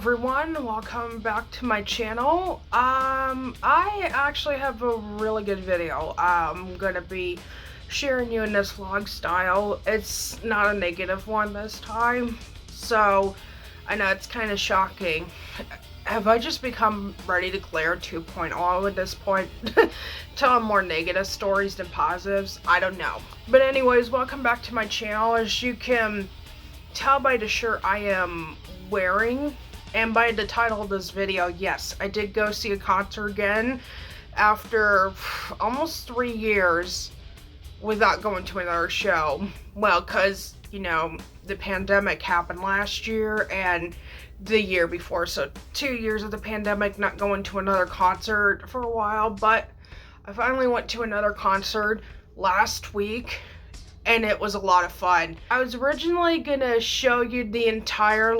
everyone, welcome back to my channel. I actually have a really good video I'm gonna be sharing you in this vlog style. It's not a negative one this time, so I know it's kind of shocking. Have I just become Ready to Glare 2.0 at this point? Telling more negative stories than positives? I don't know. But anyways, welcome back to my channel. As you can tell by the shirt I am wearing and by the title of this video, yes, I did go see a concert again after almost 3 years without going to another show. Well, because, you know, the pandemic happened last year and the year before, so 2 years of the pandemic not going to another concert for a while. But I finally went to another concert last week and it was a lot of fun. I was originally gonna show you the entire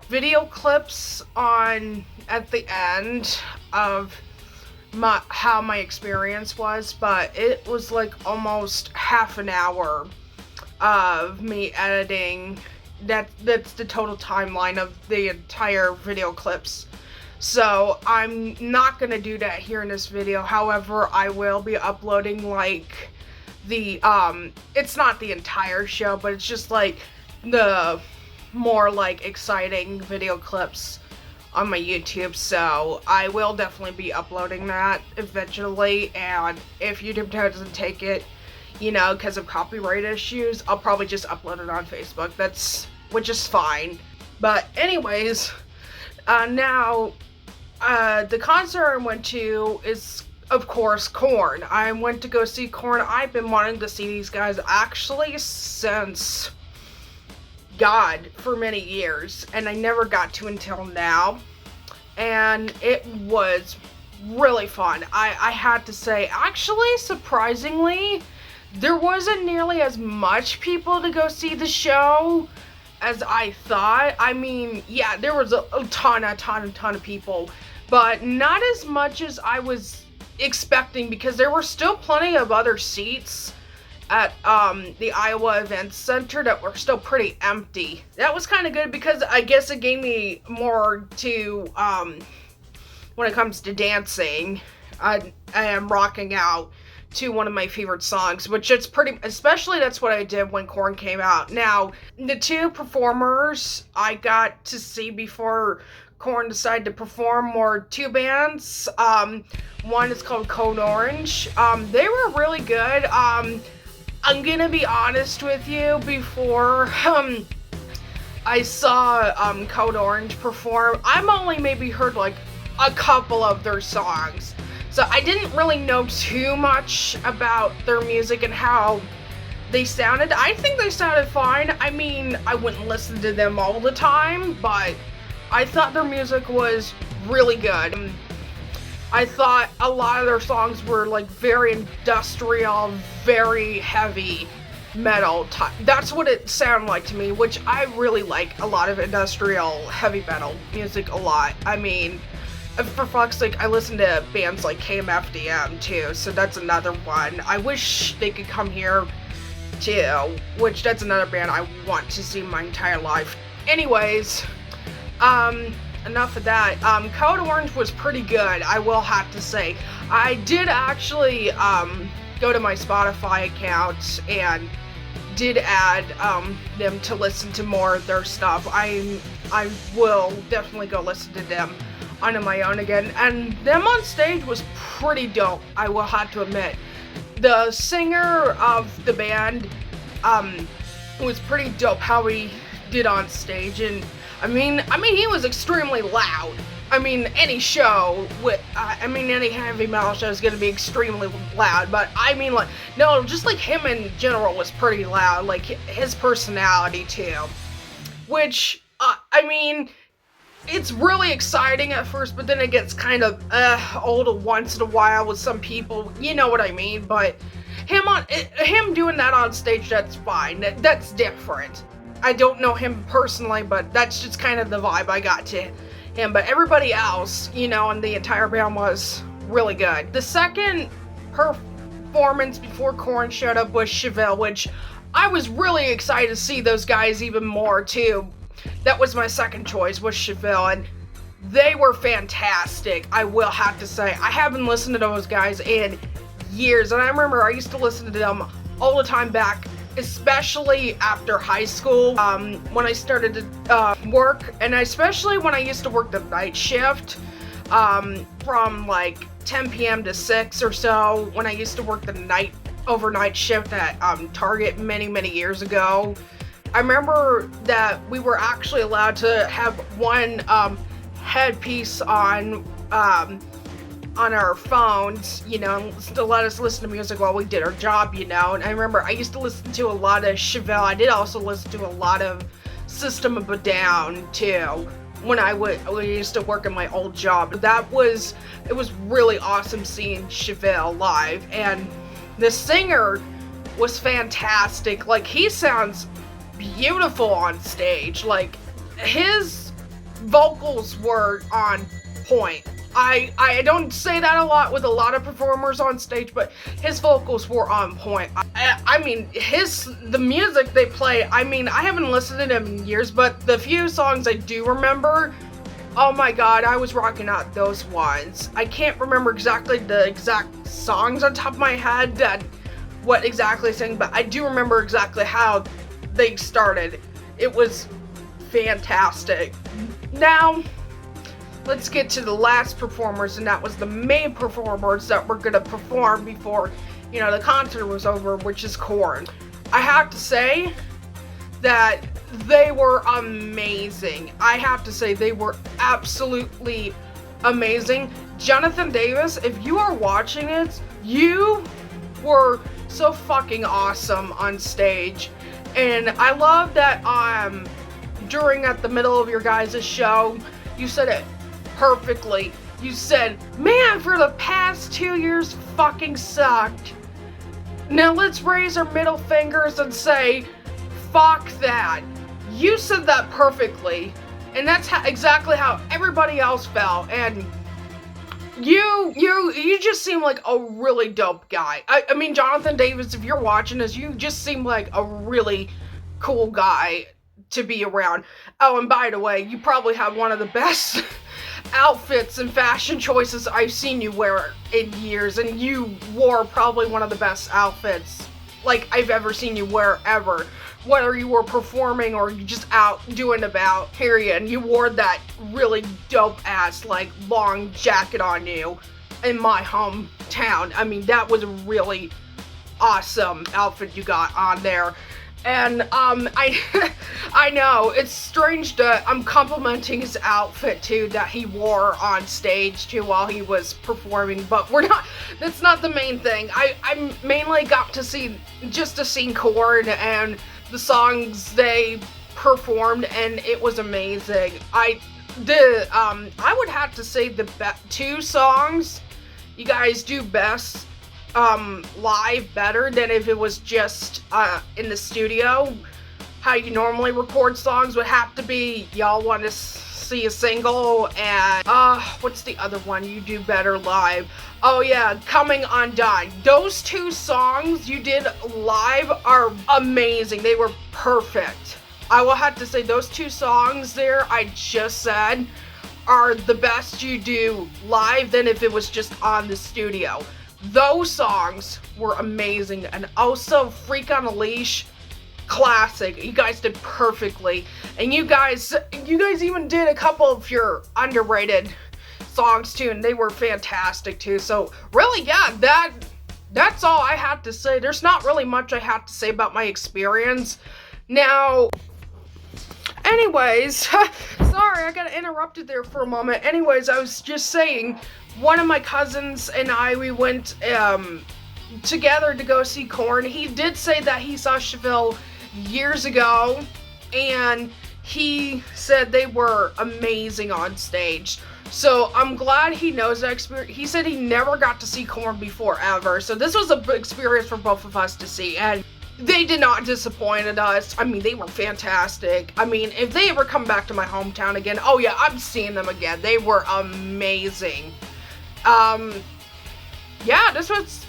video clips at the end of how my experience was, but it was like almost half an hour of me editing. That's the total timeline of the entire video clips. So I'm not gonna do that here in this video. However, I will be uploading it's not the entire show, but it's just the more exciting video clips on my YouTube. So I will definitely be uploading that eventually, and if YouTube doesn't take it, you know, because of copyright issues, I'll probably just upload it on Facebook, which is fine. But anyways, now, the concert I went to is, of course, Korn. I went to go see Korn. I've been wanting to see these guys actually since, for many years, and I never got to until now, and it was really fun. I had to say, actually, surprisingly, there wasn't nearly as much people to go see the show as I thought. I mean, yeah, there was a ton of people, but not as much as I was expecting, because there were still plenty of other seats at the Iowa Event Center that were still pretty empty. That was kind of good, because I guess it gave me more to, when it comes to dancing, I am rocking out to one of my favorite songs, which especially that's what I did when Korn came out. Now, the two performers I got to see before Korn decided to perform were two bands. One is called Code Orange. They were really good. I'm gonna be honest with you, before I saw Code Orange perform, I've only maybe heard a couple of their songs. So I didn't really know too much about their music and how they sounded. I think they sounded fine. I mean, I wouldn't listen to them all the time, but I thought their music was really good. I thought a lot of their songs were very industrial, very heavy metal. That's what it sounded like to me, which I really like a lot of industrial heavy metal music a lot. I mean, for fuck's sake, I listen to bands like KMFDM too, so that's another one. I wish they could come here too, which that's another band I want to see my entire life. Anyways, enough of that. Code Orange was pretty good, I will have to say. I did actually go to my Spotify account and did add them to listen to more of their stuff. I will definitely go listen to them on my own again, and them on stage was pretty dope, I will have to admit. The singer of the band was pretty dope how he did on stage, and I mean he was extremely loud. I mean, any show with any heavy metal show is gonna be extremely loud, but I mean just him in general was pretty loud, his personality too, which I mean, it's really exciting at first, but then it gets kind of old once in a while with some people, you know what I mean. But him doing that on stage, that's fine. That's different. I don't know him personally, but that's just kind of the vibe I got to him. But everybody else, you know, and the entire band was really good. The second performance before Korn showed up was Chevelle, which I was really excited to see those guys even more too. that was my second choice, was Chevelle, and they were fantastic, I will have to say. I haven't listened to those guys in years, and I remember I used to listen to them all the time back, especially after high school, when I started to work, and especially when I used to work the night shift, from like 10 p.m. to 6 or so, when I used to work the overnight shift at Target many years ago. I remember that we were actually allowed to have one headpiece on our phones, you know, to let us listen to music while we did our job, you know. And I remember I used to listen to a lot of Chevelle. I did also listen to a lot of System of a Down too, when I used to work in my old job. It was really awesome seeing Chevelle live, and the singer was fantastic. Like, he sounds beautiful on stage. Like, his vocals were on point. I don't say that a lot with a lot of performers on stage, but his vocals were on point. I mean, the music they play, I mean, I haven't listened to them in years, but the few songs I do remember, oh my god, I was rocking out those ones. I can't remember the exact songs on top of my head, what exactly sang, but I do remember exactly how they started. It was fantastic. Now, let's get to the last performers, and that was the main performers that were gonna perform before, you know, the concert was over, which is Korn. I have to say that they were amazing. I have to say they were absolutely amazing. Jonathan Davis, if you are watching it, you were so fucking awesome on stage. And I love that at the middle of your guys' show, you said it perfectly. You said, man, for the past 2 years fucking sucked. Now let's raise our middle fingers and say, fuck that. You said that perfectly. And that's exactly how everybody else felt. And you just seem like a really dope guy. I mean, Jonathan Davis, if you're watching this, you just seem like a really cool guy to be around. Oh, and by the way, you probably have one of the best outfits and fashion choices I've seen you wear in years, and you wore probably one of the best outfits like I've ever seen you wear ever, whether you were performing or you just out doing about, period. And you wore that really dope ass like long jacket on you in my hometown. I mean, that was a really awesome outfit you got on there. And I know it's strange that I'm complimenting his outfit too, that he wore on stage too while he was performing, but that's not the main thing. I mainly got to see Korn and the songs they performed, and it was amazing. I would have to say the two songs you guys do best live better than if it was just in the studio. How you normally record songs would have to be Y'all Want to See a Single, and what's the other one you do better live? Oh yeah, Coming Undone. Those two songs you did live are amazing. They were perfect. I will have to say those two songs there I just said are the best you do live than if it was just on the studio. Those songs were amazing. And also Freak on a Leash, classic. You guys did perfectly. And you guys even did a couple of your underrated songs too, and they were fantastic too. So really, yeah, that's all I have to say. There's not really much I have to say about my experience. Now, anyways, sorry, I got interrupted there for a moment. Anyways, I was just saying, one of my cousins and we went together to go see Korn. He did say that he saw Chevelle years ago, and he said they were amazing on stage. So I'm glad he knows that experience. He said he never got to see Korn before ever. So this was a big experience for both of us to see, and they did not disappoint us. I mean, they were fantastic. I mean, if they ever come back to my hometown again, oh yeah, I'm seeing them again. They were amazing. Yeah, this was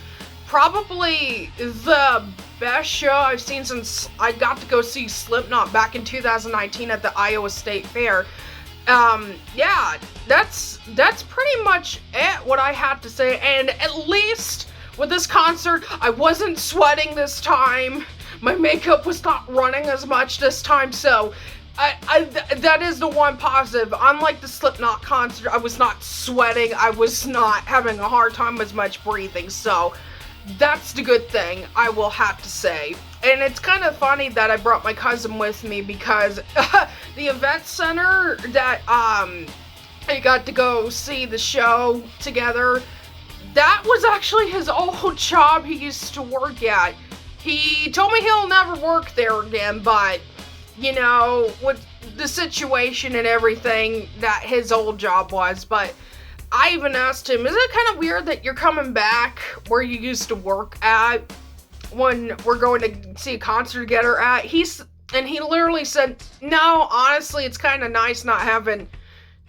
probably the best show I've seen since I got to go see Slipknot back in 2019 at the Iowa State Fair. Yeah, that's pretty much it, what I have to say, and at least with this concert, I wasn't sweating this time, my makeup was not running as much this time, so that is the one positive. Unlike the Slipknot concert, I was not sweating, I was not having a hard time with much breathing, so that's the good thing, I will have to say. And it's kind of funny that I brought my cousin with me because the event center that I got to go see the show together, that was actually his old job he used to work at. He told me he'll never work there again, but you know, with the situation and everything that his old job was, but I even asked him, is it kind of weird that you're coming back where you used to work at when we're going to see a concert together at? He literally said, no, honestly, it's kind of nice not having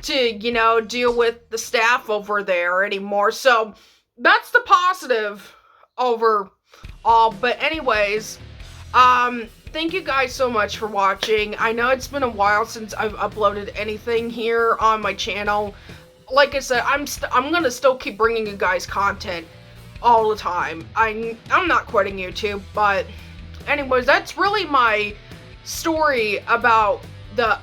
to, you know, deal with the staff over there anymore. So that's the positive overall. But anyways, thank you guys so much for watching. I know it's been a while since I've uploaded anything here on my channel. Like I said, I'm gonna still keep bringing you guys content all the time. I'm not quitting YouTube, but anyways, that's really my story about the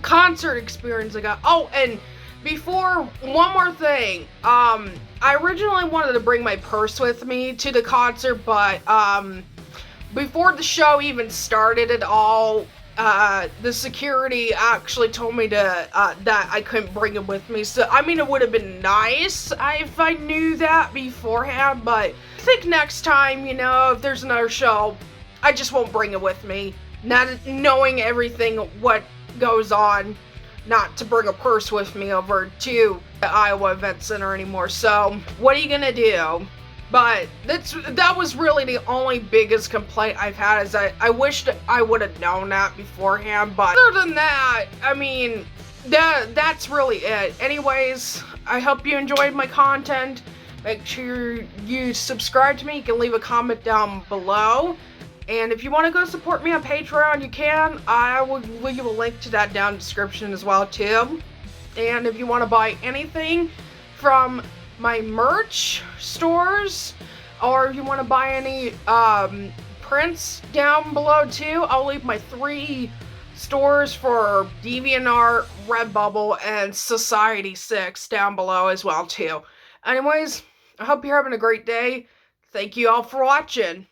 concert experience I got. Oh, and before, one more thing. I originally wanted to bring my purse with me to the concert, but before the show even started at all, the security actually told me to that I couldn't bring it with me. So I mean, it would have been nice if I knew that beforehand, but I think next time, you know, if there's another show, I just won't bring it with me. Not knowing everything what goes on, not to bring a purse with me over to the Iowa Event Center anymore. So what are you gonna do? But that was really the only biggest complaint I've had, is that I wished I would have known that beforehand. But other than that, I mean, that's really it. Anyways, I hope you enjoyed my content. Make sure you subscribe to me. You can leave a comment down below. And if you want to go support me on Patreon, you can. I will leave a link to that down in the description as well, too. And if you want to buy anything from my merch stores, or if you want to buy any prints down below too, I'll leave my 3 stores for DeviantArt, Redbubble, and Society6 down below as well too. Anyways, I hope you're having a great day. Thank you all for watching.